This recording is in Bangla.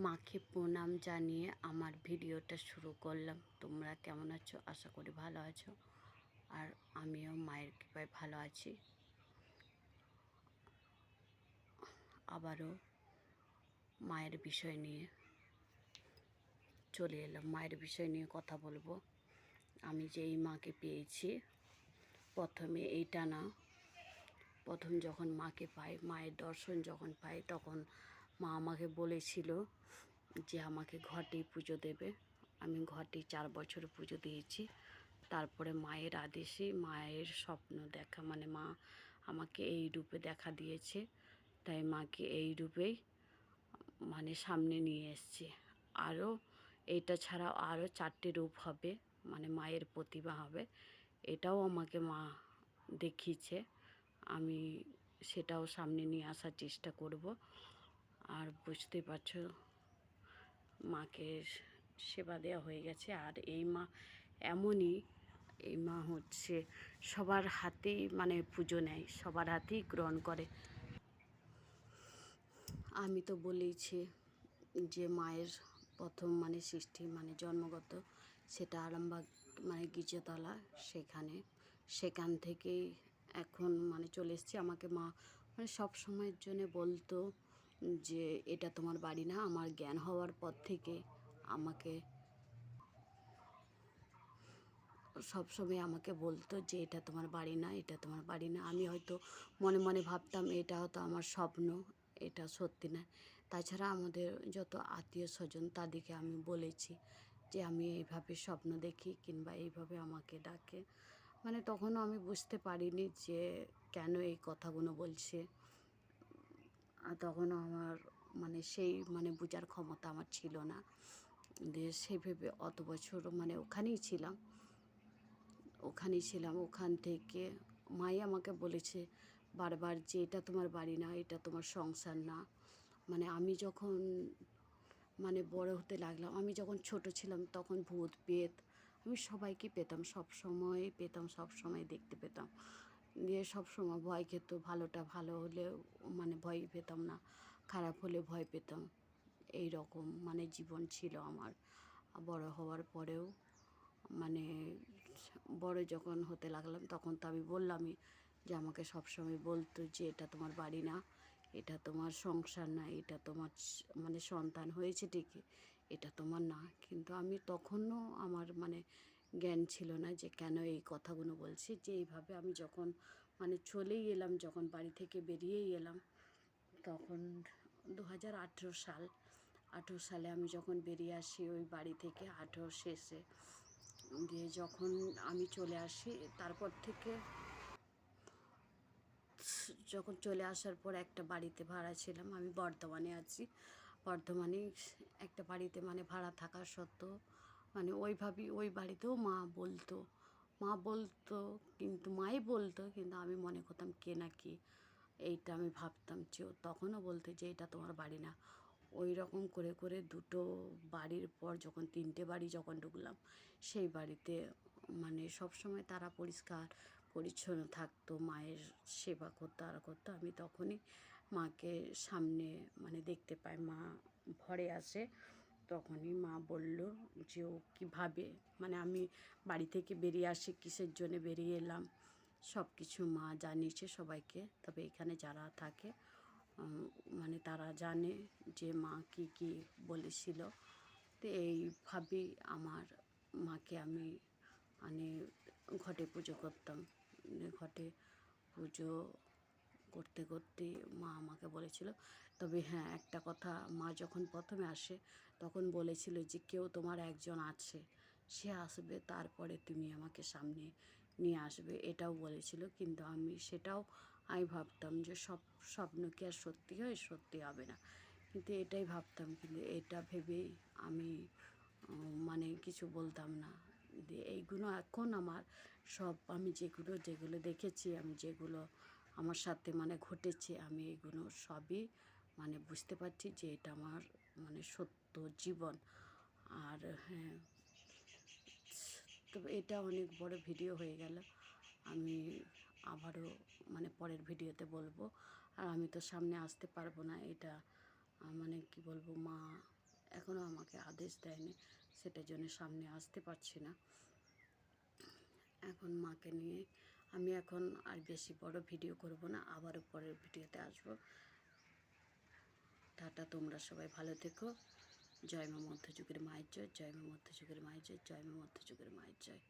মাকে প্রণাম জানিয়ে আমার ভিডিওটা শুরু করলাম। তোমরা কেমন আছো? আশা করি ভালো আছো। আর আমিও মায়ের কৃপায় ভালো আছি। আবারও মায়ের বিষয় নিয়ে চলে এলাম। মায়ের বিষয় নিয়ে কথা বলবো। আমি যে এই মাকে পেয়েছি, প্রথমে এইটা না, প্রথম যখন মাকে পাই, মায়ের দর্শন যখন পাই, তখন মা আমাকে বলেছিল যে আমাকে ঘটে পুজো দেবে। আমি ঘটে 4 বছর পুজো দিয়েছি। তারপরে মায়ের আদেশে, মায়ের স্বপ্ন দেখা, মানে মা আমাকে এই রূপে দেখা দিয়েছে, তাই মাকে এই রূপেই মানে সামনে নিয়ে এসেছি। আরও এইটা ছাড়াও আরও 4টে রূপ হবে, মানে মায়ের প্রতিমা হবে। এটাও আমাকে মা দেখিয়েছে, আমি সেটাও সামনে নিয়ে আসার চেষ্টা করব। আর বুঝতে পারছো, মাকে সেবা দেওয়া হয়ে গেছে। আর এই মা এমনই, এই মা হচ্ছে সবার হাতেই মানে পুজো নেয়, সবার হাতেই গ্রহণ করে। আমি তো বলেইছি যে মায়ের প্রথম মানে সৃষ্টি মানে জন্মগত, সেটা আরামবাগ মানে গির্জাতলা, সেখান থেকেই এখন মানে চলে এসেছি। আমাকে মা মানে সব সময়ের জন্য বলতো যে এটা তোমার বাড়ি না। আমার জ্ঞান হওয়ার পর থেকে আমাকে সবসময় আমাকে বলতো যে এটা তোমার বাড়ি না, এটা তোমার বাড়ি না। আমি হয়তো মনে মনে ভাবতাম এটা হয়তো আমার স্বপ্ন, এটা সত্যি না। তাছাড়া আমাদের যত আত্মীয় স্বজন তাদেরকে আমি বলেছি যে আমি এইভাবে স্বপ্ন দেখি কিংবা এইভাবে আমাকে ডাকে। মানে তখনও আমি বুঝতে পারিনি যে কেন এই কথাগুলো বলছে। আর তখনও আমার মানে সেই মানে বোঝার ক্ষমতা আমার ছিল না। দিয়ে সেই ভেবে অত বছর মানে ওখানেই ছিলাম। ওখান থেকে মাই আমাকে বলেছে বারবার যে এটা তোমার বাড়ি না, এটা তোমার সংসার না। মানে আমি যখন মানে বড় হতে লাগলাম, আমি যখন ছোট ছিলাম তখন ভূত পেত আমি সবাইকে পেতাম, সব সময় পেতাম, সব সময় দেখতে পেতাম। দিয়ে সব সময় ভয় খেত, ভালোটা ভালো হলে মানে ভয় পেতাম না, খারাপ হলে ভয় পেতাম। এই রকম মানে জীবন ছিল আমার। বড় হওয়ার পরেও মানে বড় যখন হতে লাগলাম তখন তো আমি বললামই যে আমাকে সবসময় বলতো যে এটা তোমার বাড়ি না, এটা তোমার সংসার না, এটা তোমার মানে সন্তান হয়েছে ঠিকই, এটা তোমার না। কিন্তু আমি তখনও আমার মানে জ্ঞান ছিল না যে কেন এই কথাগুলো বলছি। যে এইভাবে আমি যখন মানে চলেই এলাম, যখন বাড়ি থেকে বেরিয়েই এলাম, তখন 2018 সাল, 18 সালে আমি যখন বেরিয়ে আসি ওই বাড়ি থেকে, 18 শেষে, দিয়ে যখন আমি চলে আসি, তারপর থেকে যখন চলে আসার পর একটা বাড়িতে ভাড়া ছিলাম। আমি বর্ধমানে আছি। বর্ধমানে একটা বাড়িতে মানে ভাড়া থাকা সত্ত্বেও মানে ওইভাবেই ওই বাড়িতেও মা বলতো কিন্তু মাই বলতো, কিন্তু আমি মনে করতাম কে না কি, এইটা আমি ভাবতাম যে তখনও বলতো যে এটা তোমার বাড়ি না। ওই রকম করে করে দুটো বাড়ির পর যখন 3টে বাড়ি যখন ঢুকলাম, সেই বাড়িতে মানে সবসময় তারা পরিষ্কার পরিচ্ছন্ন থাকতো, মায়ের সেবা করতো আর করতো। আমি তখনই মাকে সামনে মানে দেখতে পাই, মা ঘরে আসে, তখনই মা বলল যে ও কীভাবে মানে আমি বাড়ি থেকে বেরিয়ে আসি, কিসের জন্য বেরিয়ে এলাম, সব কিছু মা জানিয়েছে সবাইকে। তবে এখানে যারা থাকে মানে তারা জানে যে মা কী কী বলেছিল। তো এইভাবেই আমার মাকে আমি মানে ঘটে পুজো করতাম। ঘটে পুজো করতে করতে মা আমাকে বলেছিল। তবে হ্যাঁ, একটা কথা, মা যখন প্রথমে আসে তখন বলেছিল যে কেউ তোমার একজন আছে, সে আসবে, তারপরে তুমি আমাকে সামনে নিয়ে আসবে, এটাও বলেছিল। কিন্তু আমি ভাবতাম যে সব স্বপ্ন কি আর সত্যি হয়? সত্যি হবে না। কিন্তু এটাই ভাবতাম, কিন্তু এটা ভেবেই আমি মানে কিছু বলতাম না। এইগুলো এখন আমার সব, আমি যেগুলো দেখেছি, আমি যেগুলো আমার সাথে মানে ঘটেছে, আমি এগুলো সবই মানে বুঝতে পারছি যে এটা আমার মানে সত্য জীবন। আর হ্যাঁ, তবে এটা অনেক বড় ভিডিও হয়ে গেল। আমি আবারও মানে পরের ভিডিওতে বলবো। আর আমি তো সামনে আসতে পারবো না, এটা মানে কি বলবো, মা এখনও আমাকে আদেশ দেয়নি, সেটার জন্য সামনে আসতে পারছি না। এখন মাকে নিয়ে আমি এখন আর বেশি বড় ভিডিও করব না, আবারও পরের ভিডিওতে আসবো। টাটা, তোমরা সবাই ভালো থেকো। জয় মা মধ্যযুগের মায়ের জয়, জয় মা মধ্যযুগের মায়ের জয়, জয় মা মধ্যযুগের মায়ের জয়।